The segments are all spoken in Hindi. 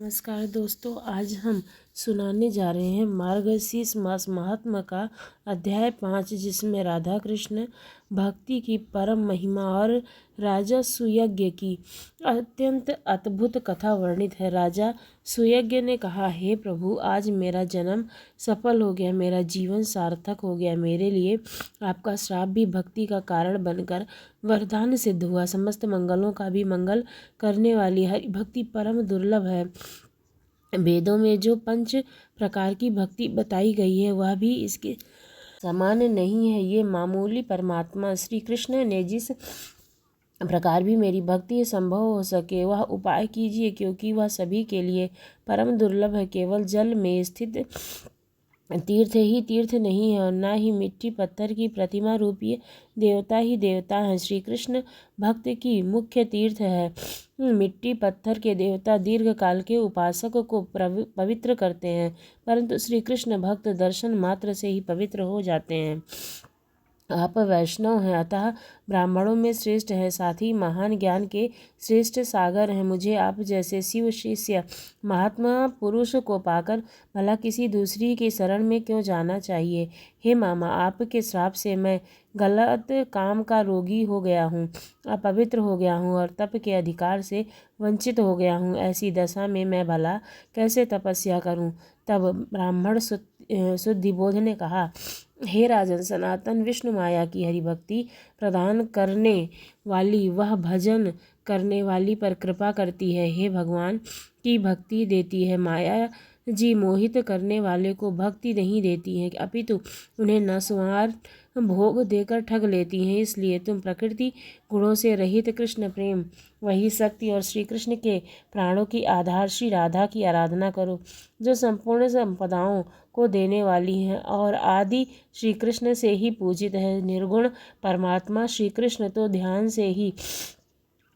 नमस्कार दोस्तों, आज हम सुनाने जा रहे हैं मार्गशीर्ष मास महात्मा का अध्याय 5, जिसमें राधा कृष्ण भक्ति की परम महिमा और राजा सुयज्ञ की अत्यंत अद्भुत कथा वर्णित है। राजा सुयज्ञ ने कहा, हे प्रभु, आज मेरा जन्म सफल हो गया, मेरा जीवन सार्थक हो गया। मेरे लिए आपका श्राप भी भक्ति का कारण बनकर वरदान सिद्ध हुआ। समस्त मंगलों का भी मंगल करने वाली हरि भक्ति परम दुर्लभ है। वेदों में जो 5 प्रकार की भक्ति बताई गई है, वह भी इसके समान नहीं है। ये मामूली परमात्मा श्री कृष्ण ने जिस प्रकार भी मेरी भक्ति संभव हो सके वह उपाय कीजिए, क्योंकि वह सभी के लिए परम दुर्लभ है। केवल जल में स्थित तीर्थ ही तीर्थ नहीं है, और ना ही मिट्टी पत्थर की प्रतिमा रूपी देवता ही देवता है। श्री कृष्ण भक्त की मुख्य तीर्थ है। मिट्टी पत्थर के देवता दीर्घ काल के उपासक को पवित्र करते हैं, परंतु श्री कृष्ण भक्त दर्शन मात्र से ही पवित्र हो जाते हैं। आप वैष्णव हैं, अतः ब्राह्मणों में श्रेष्ठ हैं, साथ ही महान ज्ञान के श्रेष्ठ सागर हैं। मुझे आप जैसे शिव शिष्य महात्मा पुरुष को पाकर भला किसी दूसरी की शरण में क्यों जाना चाहिए। हे मामा, आपके श्राप से मैं गलत काम का रोगी हो गया हूँ, अपवित्र हो गया हूँ और तप के अधिकार से वंचित हो गया हूँ। ऐसी दशा में मैं भला कैसे तपस्या करूँ। तब ब्राह्मण शुद्धिबोध ने कहा, हे राजन, सनातन विष्णु माया की हरिभक्ति प्रदान करने वाली वह भजन करने वाली पर कृपा करती है। हे भगवान की भक्ति देती है। माया जी मोहित करने वाले को भक्ति नहीं देती हैं, अपितु उन्हें नश्वर भोग देकर ठग लेती हैं। इसलिए तुम प्रकृति गुणों से रहित कृष्ण प्रेम, वही शक्ति और श्री कृष्ण के प्राणों की आधार श्री राधा की आराधना करो, जो संपूर्ण संपदाओं को देने वाली हैं और आदि श्री कृष्ण से ही पूजित है। निर्गुण परमात्मा श्री कृष्ण तो ध्यान से ही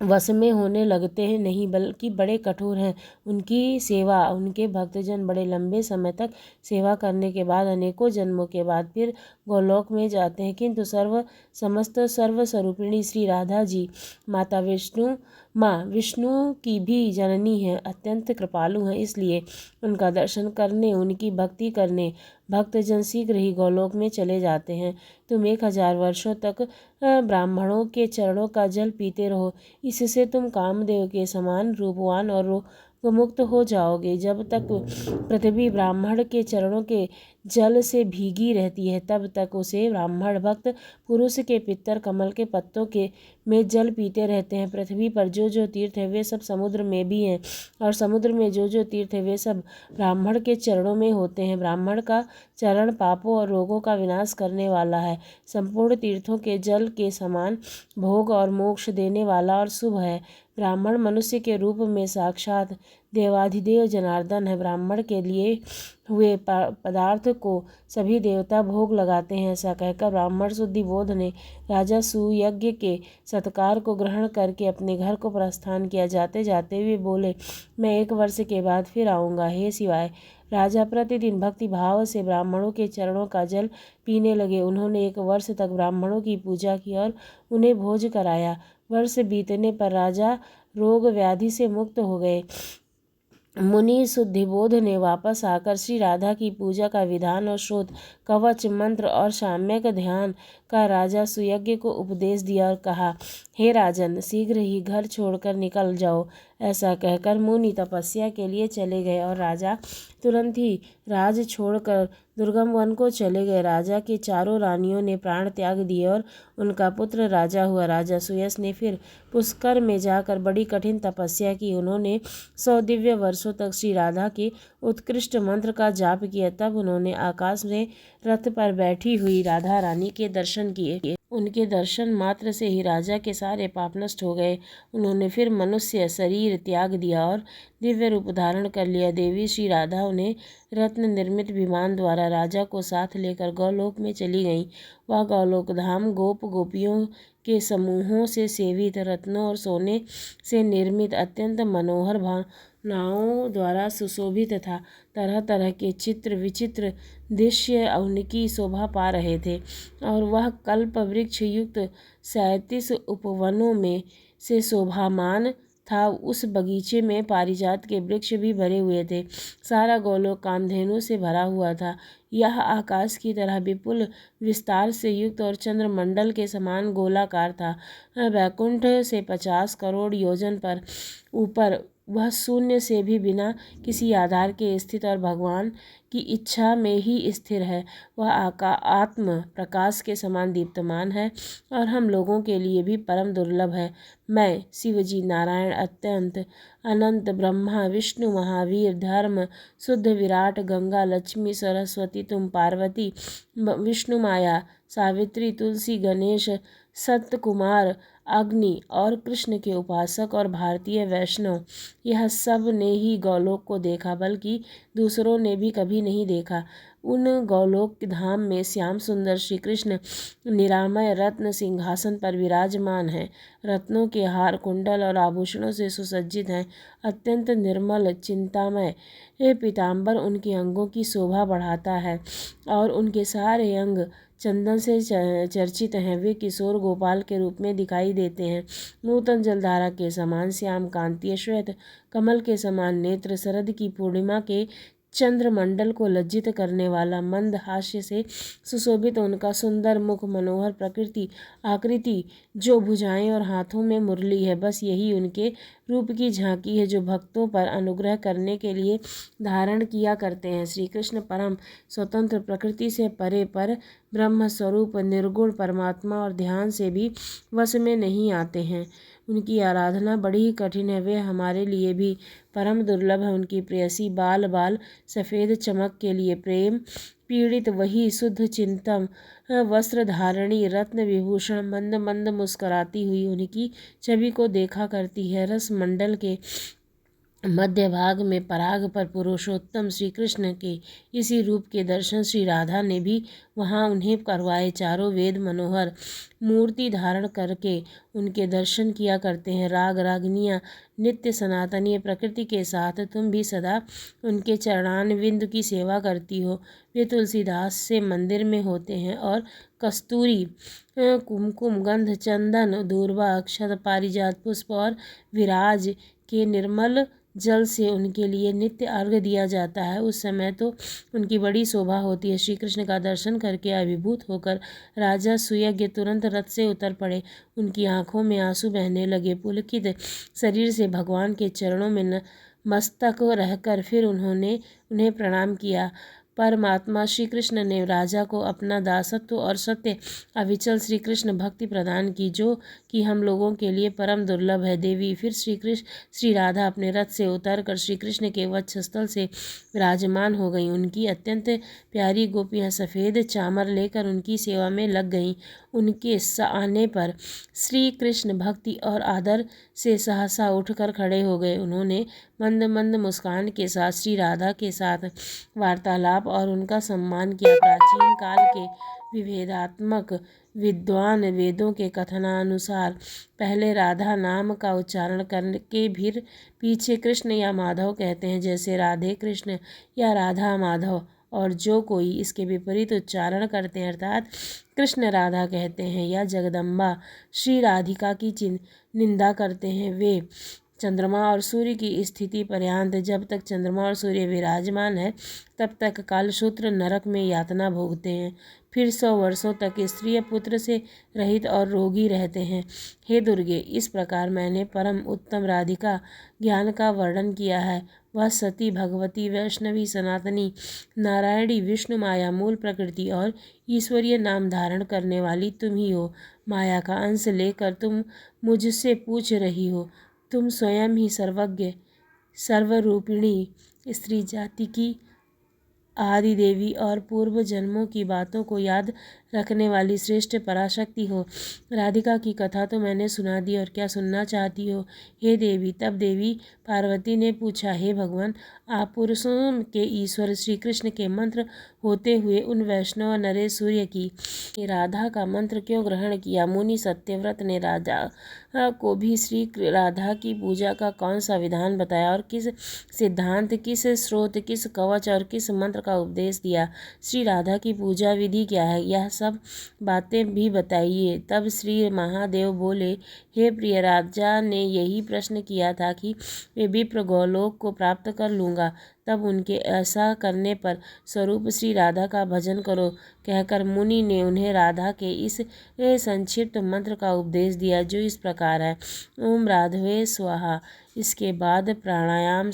वश में होने लगते हैं नहीं, बल्कि बड़े कठोर हैं। उनकी सेवा उनके भक्तजन बड़े लंबे समय तक सेवा करने के बाद अनेकों जन्मों के बाद फिर गोलोक में जाते हैं, किंतु समस्त सर्वस्वरूपिणी श्री राधा जी माँ विष्णु की भी जननी है, अत्यंत कृपालु हैं। इसलिए उनका दर्शन करने, उनकी भक्ति करने भक्तजन शीघ्र ही गोलोक में चले जाते हैं। तुम 1000 वर्षों तक ब्राह्मणों के चरणों का जल पीते रहो, इससे तुम कामदेव के समान रूपवान और मुक्त हो जाओगे। जब तक पृथ्वी ब्राह्मण के चरणों के जल से भीगी रहती है, तब तक उसे ब्राह्मण भक्त पुरुष के पितर कमल के पत्तों के में जल पीते रहते हैं। पृथ्वी पर जो जो तीर्थ है वे सब समुद्र में भी हैं, और समुद्र में जो जो तीर्थ है वे सब ब्राह्मण के चरणों में होते हैं। ब्राह्मण का चरण पापों और रोगों का विनाश करने वाला है, संपूर्ण तीर्थों के जल के समान भोग और मोक्ष देने वाला और शुभ है। ब्राह्मण मनुष्य के रूप में साक्षात देवाधिदेव जनार्दन है। ब्राह्मण के लिए हुए पदार्थ को सभी देवता भोग लगाते हैं। ऐसा कहकर ब्राह्मण शुद्धिबोध ने राजा सुयज्ञ के सत्कार को ग्रहण करके अपने घर को प्रस्थान किया। जाते जाते वे बोले, मैं 1 वर्ष के बाद फिर आऊँगा। हे शिवाय। राजा प्रतिदिन भक्ति भाव से ब्राह्मणों के चरणों का जल पीने लगे। उन्होंने 1 वर्ष तक ब्राह्मणों की पूजा की और उन्हें भोज कराया। वर्ष बीतने पर राजा रोग व्याधि से मुक्त हो गए। मुनि शुद्धिबोध ने वापस आकर श्री राधा की पूजा का विधान और श्रोत कवच मंत्र और साम्यक ध्यान का राजा सुयज्ञ को उपदेश दिया और कहा, हे राजन, शीघ्र ही घर छोड़कर निकल जाओ। ऐसा कहकर मुनि तपस्या के लिए चले गए और राजा तुरंत ही राज छोड़कर दुर्गम वन को चले गए। राजा की चारों रानियों ने प्राण त्याग दिए और उनका पुत्र राजा हुआ। राजा सुयश ने फिर पुष्कर में जाकर बड़ी कठिन तपस्या की। उन्होंने 100 दिव्य वर्षों तक श्री राधा के उत्कृष्ट मंत्र का जाप किया। तब उन्होंने आकाश में रथ पर बैठी हुई राधा रानी के दर्शन किए। उनके दर्शन मात्र से ही राजा के सारे पाप नष्ट हो गए। उन्होंने फिर मनुष्य शरीर त्याग दिया और दिव्य रूप धारण कर लिया। देवी श्री राधा उन्हें रत्न निर्मित विमान द्वारा राजा को साथ लेकर गौलोक में चली गईं। वह गौलोक धाम गोप गोपियों के समूहों से सेवित, रत्नों और सोने से निर्मित, अत्यंत मनोहर भावनाओं द्वारा सुशोभित था। तरह तरह के चित्र विचित्र दृश्य उनकी शोभा पा रहे थे, और वह कल्प वृक्ष युक्त 37 उपवनों में से शोभामान था उस बगीचे में पारिजात के वृक्ष भी भरे हुए थे। सारा गोलोक कामधेनु से भरा हुआ था। यह आकाश की तरह विपुल विस्तार से युक्त और चंद्रमंडल के समान गोलाकार था। वैकुंठ से 50 करोड़ योजन पर ऊपर वह शून्य से भी बिना किसी आधार के स्थित और भगवान की इच्छा में ही स्थिर है। वह आत्म प्रकाश के समान दीप्तमान है और हम लोगों के लिए भी परम दुर्लभ है। मैं, शिवजी, नारायण, अत्यंत अनंत, ब्रह्मा, विष्णु, महावीर, धर्म, शुद्ध, विराट, गंगा, लक्ष्मी, सरस्वती, तुम, पार्वती, विष्णु माया, सावित्री, तुलसी, गणेश, सत्य कुमार, अग्नि और कृष्ण के उपासक और भारतीय वैष्णव, यह सब ने ही गौलोक को देखा, बल्कि दूसरों ने भी कभी नहीं देखा। उन गौलोक धाम में श्याम सुंदर श्री कृष्ण निरामय रत्न सिंहासन पर विराजमान हैं। रत्नों के हार, कुंडल और आभूषणों से सुसज्जित हैं। अत्यंत निर्मल चिंतामय पीताम्बर उनके अंगों की शोभा बढ़ाता है और उनके सारे अंग चंदन से चर्चित हैं। वे किशोर गोपाल के रूप में दिखाई देते हैं। नूतन जलधारा के समान श्याम कांति, श्वेत कमल के समान नेत्र, शरद की पूर्णिमा के चंद्रमंडल को लज्जित करने वाला मंद हास्य से सुशोभित उनका सुंदर मुख, मनोहर प्रकृति आकृति, जो भुजाएं और हाथों में मुरली है, बस यही उनके रूप की झांकी है जो भक्तों पर अनुग्रह करने के लिए धारण किया करते हैं। श्री कृष्ण परम स्वतंत्र, प्रकृति से परे, पर ब्रह्म स्वरूप, निर्गुण परमात्मा और ध्यान से भी वश में नहीं आते हैं। उनकी आराधना बड़ी ही कठिन है। वे हमारे लिए भी परम दुर्लभ है। उनकी प्रेयसी बाल बाल सफ़ेद चमक के लिए प्रेम पीड़ित वही शुद्ध चिंतन वस्त्र धारणी रत्न विभूषण मंद मंद मुस्कुराती हुई उनकी छवि को देखा करती है। रस मंडल के मध्य भाग में पराग पर पुरुषोत्तम श्री कृष्ण के इसी रूप के दर्शन श्री राधा ने भी वहाँ उन्हें करवाए। चारों वेद मनोहर मूर्ति धारण करके उनके दर्शन किया करते हैं। राग रागनियाँ नित्य सनातनी प्रकृति के साथ तुम भी सदा उनके चरणारविंद की सेवा करती हो। वे तुलसीदास से मंदिर में होते हैं और कस्तूरी, कुमकुम, गंध, चंदन, दूर्वा, अक्षत, पारिजात पुष्प और विराज के निर्मल जल से उनके लिए नित्य अर्घ्य दिया जाता है। उस समय तो उनकी बड़ी शोभा होती है। श्री कृष्ण का दर्शन करके अभिभूत होकर राजा सुयज्ञ तुरंत रथ से उतर पड़े। उनकी आंखों में आंसू बहने लगे। पुलकित शरीर से भगवान के चरणों में मस्तक रहकर फिर उन्होंने उन्हें प्रणाम किया। परमात्मा श्री कृष्ण ने राजा को अपना दासत्व और सत्य अविचल श्री कृष्ण भक्ति प्रदान की, जो कि हम लोगों के लिए परम दुर्लभ है। देवी फिर श्री राधा अपने रथ से उतरकर श्री कृष्ण के वक्षस्थल से विराजमान हो गईं। उनकी अत्यंत प्यारी गोपियां सफ़ेद चामर लेकर उनकी सेवा में लग गईं। उनके आने पर श्री कृष्ण भक्ति और आदर से सहसा उठकर खड़े हो गए। उन्होंने मंद मंद मुस्कान के साथ श्री राधा के साथ वार्तालाप और उनका सम्मान किया। प्राचीन काल के विभेदात्मक विद्वान वेदों के कथनानुसार पहले राधा नाम का उच्चारण करके फिर पीछे कृष्ण या माधव कहते हैं, जैसे राधे कृष्ण या राधा माधव, और जो कोई इसके विपरीत उच्चारण करते हैं अर्थात कृष्ण राधा कहते हैं या जगदम्बा श्री राधिका की निंदा करते हैं, वे चंद्रमा और सूर्य की स्थिति पर्यंत, जब तक चंद्रमा और सूर्य विराजमान है तब तक कालसूत्र नरक में यातना भोगते हैं। फिर 100 वर्षों तक स्त्री पुत्र से रहित और रोगी रहते हैं। हे दुर्गे, इस प्रकार मैंने परम उत्तम राधिका ज्ञान का वर्णन किया है। वह सती, भगवती, वैष्णवी, सनातनी, नारायणी, विष्णु माया, मूल प्रकृति और ईश्वरीय नाम धारण करने वाली तुम ही हो। माया का अंश लेकर तुम मुझसे पूछ रही हो। तुम स्वयं ही सर्वज्ञ, सर्वरूपिणी, स्त्री जाति की आदि देवी और पूर्व जन्मों की बातों को याद रखने वाली श्रेष्ठ पराशक्ति हो। राधिका की कथा तो मैंने सुना दी, और क्या सुनना चाहती हो हे देवी? तब देवी पार्वती ने पूछा, हे भगवान, आप पुरुषों के ईश्वर श्री कृष्ण के मंत्र होते हुए उन वैष्णव नरेश सूर्य की राधा का मंत्र क्यों ग्रहण किया? मुनि सत्यव्रत ने राजा को भी श्री राधा की पूजा का कौन सा विधान बताया और किस सिद्धांत, किस स्रोत, किस कवच और किस मंत्र का उपदेश दिया? श्री राधा की पूजा विधि क्या है? यह सब बातें भी बताइए। तब श्री महादेव बोले, हे प्रिय राजा ने यही प्रश्न किया था कि वे विप्र गोलोक को प्राप्त कर लूँगा। तब उनके ऐसा करने पर स्वरूप श्री राधा का भजन करो कहकर मुनि ने उन्हें राधा के इस संक्षिप्त मंत्र का उपदेश दिया, जो इस प्रकार है। ओम राधवे स्वाहा। इसके बाद प्राणायाम,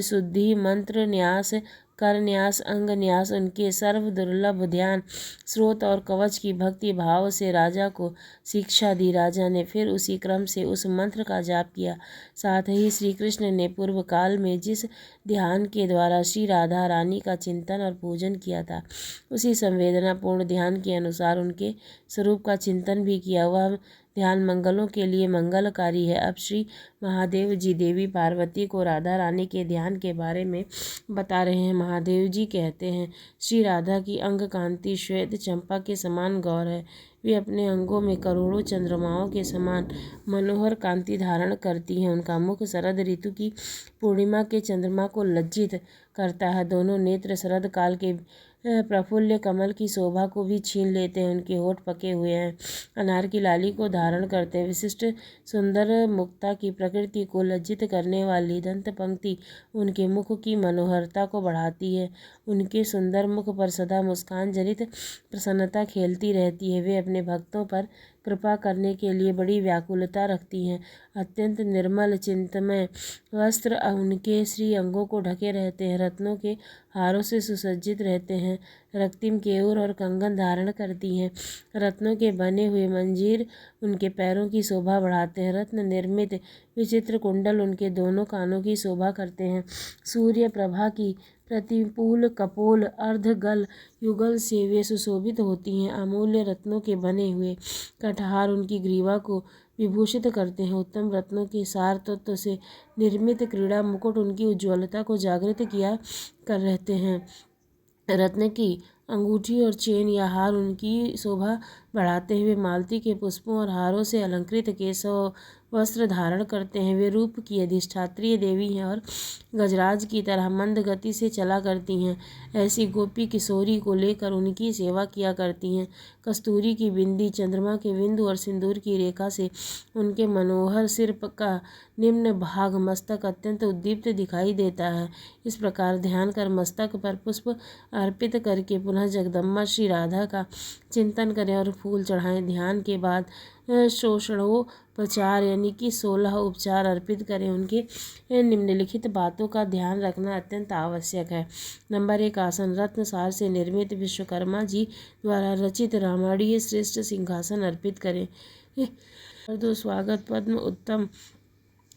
शुद्धि, मंत्र न्यास, कर न्यास, अंग न्यास, उनके सर्व दुर्लभ ध्यान, स्रोत और कवच की भक्ति भाव से राजा को शिक्षा दी। राजा ने फिर उसी क्रम से उस मंत्र का जाप किया। साथ ही श्री कृष्ण ने पूर्व काल में जिस ध्यान के द्वारा श्री राधा रानी का चिंतन और पूजन किया था, उसी संवेदनापूर्ण ध्यान के अनुसार उनके स्वरूप का चिंतन भी किया। वह ध्यान मंगलों के लिए मंगलकारी है। अब श्री महादेव जी देवी पार्वती को राधा रानी के ध्यान के बारे में बता रहे हैं। महादेव जी कहते हैं, श्री राधा की अंग कांति श्वेत चंपा के समान गौर है। वे अपने अंगों में करोड़ों चंद्रमाओं के समान मनोहर कांति धारण करती हैं। उनका मुख शरद ऋतु की पूर्णिमा के चंद्रमा को लज्जित करता है। दोनों नेत्र शरद काल के प्रफुल्ल कमल की शोभा को भी छीन लेते हैं। उनके होठ पके हुए हैं, अनार की लाली को धारण करते हैं। विशिष्ट सुंदर मुक्ता की प्रकृति को लज्जित करने वाली दंत पंक्ति उनके मुख की मनोहरता को बढ़ाती है। उनके सुंदर मुख पर सदा मुस्कान जनित प्रसन्नता खेलती रहती है। वे अपने भक्तों पर कृपा करने के लिए बड़ी व्याकुलता रखती हैं। अत्यंत निर्मल चिंतमय वस्त्र उनके श्री अंगों को ढके रहते हैं। रत्नों के हारों से सुसज्जित रहते हैं। रक्तिम केयूर और कंगन धारण करती हैं। रत्नों के बने हुए मंजीर उनके पैरों की शोभा बढ़ाते हैं। रत्न निर्मित विचित्र कुंडल उनके दोनों कानों की शोभा करते हैं। सूर्य प्रभा की प्रतिपूल कपोल अर्धगल युगल से वे सुशोभित होती हैं। अमूल्य रत्नों के बने हुए कटहार उनकी ग्रीवा को विभूषित करते हैं। उत्तम रत्नों के सार तत्व से निर्मित क्रीड़ा मुकुट उनकी उज्ज्वलता को जागृत किया कर रहते हैं। रत्न की अंगूठी और चेन या हार उनकी शोभा बढ़ाते हुए मालती के पुष्पों और हारों से अलंकृत केशव वस्त्र धारण करते हैं। वे रूप की अधिष्ठात्री देवी हैं और गजराज की तरह मंद गति से चला करती हैं। ऐसी गोपी किशोरी को लेकर उनकी सेवा किया करती हैं। कस्तूरी की बिंदी, चंद्रमा के बिंदु और सिंदूर की रेखा से उनके मनोहर सिर का निम्न भाग मस्तक अत्यंत उद्दीप्त दिखाई देता है। इस प्रकार ध्यान कर मस्तक पर पुष्प अर्पित करके पुनः जगदम्बा श्री राधा का चिंतन करें और फूल चढ़ाएं। ध्यान के बाद षोडशोपचार यानी कि 16 उपचार अर्पित करें। उनके निम्नलिखित बातों का ध्यान रखना अत्यंत आवश्यक है। नंबर 1, आसन रत्नसार से निर्मित विश्वकर्मा जी द्वारा रचित रामायणीय श्रेष्ठ सिंहासन अर्पित करें। 2, स्वागत पद्म उत्तम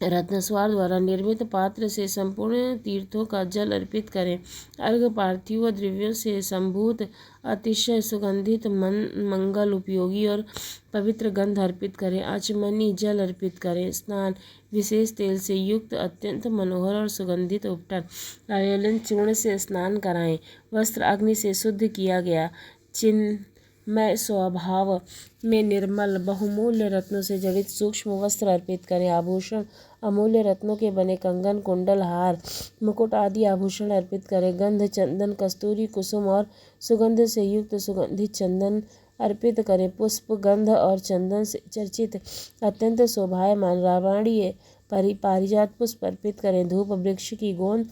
रत्नस्वार द्वारा निर्मित पात्र से संपूर्ण तीर्थों का जल अर्पित करें। अर्घ पार्थिव द्रव्यों से संभूत अतिशय सुगंधित मंगल उपयोगी और पवित्र गंध अर्पित करें। आचमनी जल अर्पित करें। स्नान विशेष तेल से युक्त अत्यंत मनोहर और सुगंधित उपटन आयोलन चूर्ण से स्नान कराएं। वस्त्र अग्नि से शुद्ध किया गया चिन्मय स्वभाव में निर्मल बहुमूल्य रत्नों से जड़ित सूक्ष्म वस्त्र अर्पित करें। आभूषण अमूल्य रत्नों के बने कंगन, कुंडल, हार, मुकुट आदि आभूषण अर्पित करें। गंध, चंदन, कस्तूरी, कुसुम और सुगंध से युक्त सुगंधित चंदन अर्पित करें। पुष्प, गंध और चंदन से चर्चित अत्यंत शोभायमान रामायणीय पारिजात पुष्प अर्पित करें। धूप, वृक्ष की गोंद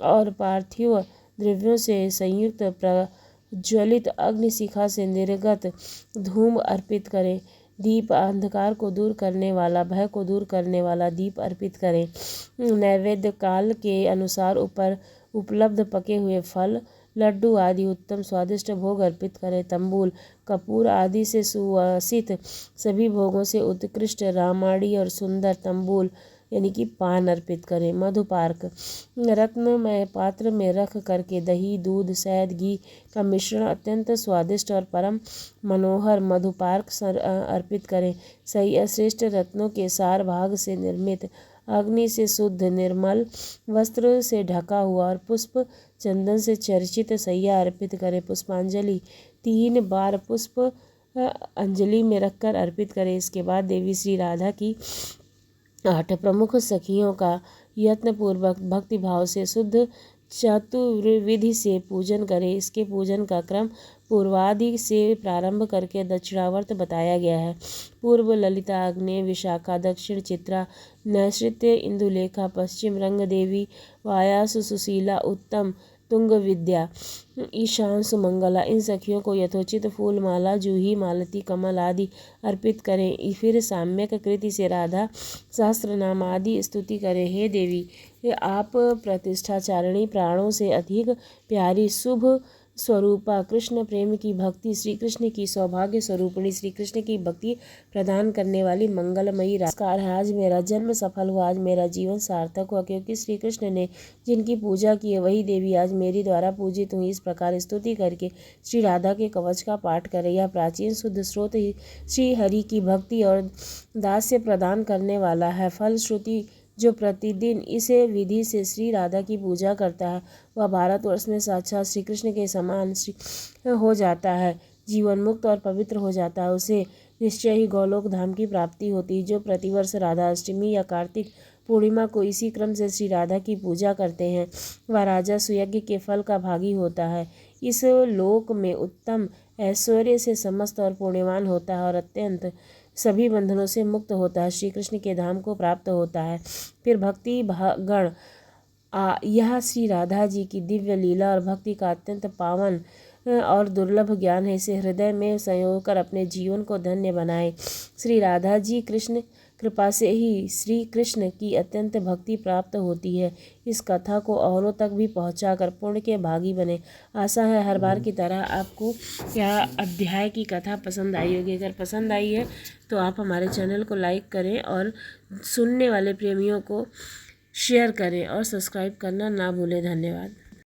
और पार्थिव द्रव्यों से संयुक्त प्रज्वलित अग्निशिखा से निर्गत धूम अर्पित करें। दीप, अंधकार को दूर करने वाला, भय को दूर करने वाला दीप अर्पित करें। नैवेद्य काल के अनुसार ऊपर उपलब्ध पके हुए फल, लड्डू आदि उत्तम स्वादिष्ट भोग अर्पित करें। तंबूल, कपूर आदि से सुवासित सभी भोगों से उत्कृष्ट रामायणी और सुंदर तंबूल यानी कि पान अर्पित करें। मधुपार्क रत्नमय पात्र में रख करके दही, दूध, शहद, घी का मिश्रण अत्यंत स्वादिष्ट और परम मनोहर मधुपार्क अर्पित करें। सही श्रेष्ठ रत्नों के सार भाग से निर्मित अग्नि से शुद्ध निर्मल वस्त्र से ढका हुआ और पुष्प चंदन से चर्चित सैया अर्पित करें। पुष्पांजलि 3 बार पुष्प अंजलि में रखकर अर्पित करें। इसके बाद देवी श्री राधा की 8 प्रमुख सखियों का यत्नपूर्वक भक्तिभाव से शुद्ध चतुर्विधि से पूजन करें। इसके पूजन का क्रम पूर्वादि से प्रारंभ करके दक्षिणावर्त बताया गया है। पूर्व ललिता, आग्नेय विशाखा, दक्षिण चित्रा, नैऋत्य इंदुलेखा, पश्चिम रंगदेवी, वायासु सुशीला, उत्तम तुंग विद्या, ईशान सुमंगला। इन सखियों को यथोचित फूल माला, जूही, मालती, कमल आदि अर्पित करें। फिर साम्यक कृति से राधा सहस्त्रनाम आदि स्तुति करें। हे देवी, आप प्रतिष्ठाचारिणी, प्राणों से अधिक प्यारी, शुभ स्वरूपा, कृष्ण प्रेम की भक्ति, श्री कृष्ण की सौभाग्य स्वरूपिणी, श्री कृष्ण की भक्ति प्रदान करने वाली मंगलमयी नमस्कार है। आज मेरा जन्म सफल हुआ, आज मेरा जीवन सार्थक हुआ, क्योंकि श्री कृष्ण ने जिनकी पूजा की है वही देवी आज मेरी द्वारा पूजित हुई। इस प्रकार स्तुति करके श्री राधा के कवच का पाठ करें। यह प्राचीन शुद्ध स्रोत श्री हरि की भक्ति और दास्य प्रदान करने वाला है। फलश्रुति जो प्रतिदिन इसे विधि से श्री राधा की पूजा करता है वह भारतवर्ष में साक्षात श्री कृष्ण के समान हो जाता है, जीवन मुक्त और पवित्र हो जाता है। उसे निश्चय ही गोलोक धाम की प्राप्ति होती है। जो प्रतिवर्ष राधा अष्टमी या कार्तिक पूर्णिमा को इसी क्रम से श्री राधा की पूजा करते हैं वह राजा सुयज्ञ के फल का भागी होता है। इस लोक में उत्तम ऐश्वर्य से समस्त और पुण्यवान होता है और अत्यंत सभी बंधनों से मुक्त होता है, श्री कृष्ण के धाम को प्राप्त होता है। फिर भक्ति गण यह श्री राधा जी की दिव्य लीला और भक्ति का अत्यंत पावन और दुर्लभ ज्ञान है। इसे हृदय में संयोग कर अपने जीवन को धन्य बनाए। श्री राधा जी कृष्ण कृपा से ही श्री कृष्ण की अत्यंत भक्ति प्राप्त होती है। इस कथा को औरों तक भी पहुंचाकर पुण्य के भागी बने। आशा है हर बार की तरह आपको यह अध्याय की कथा पसंद आई होगी। अगर पसंद आई है तो आप हमारे चैनल को लाइक करें और सुनने वाले प्रेमियों को शेयर करें और सब्सक्राइब करना ना भूलें। धन्यवाद।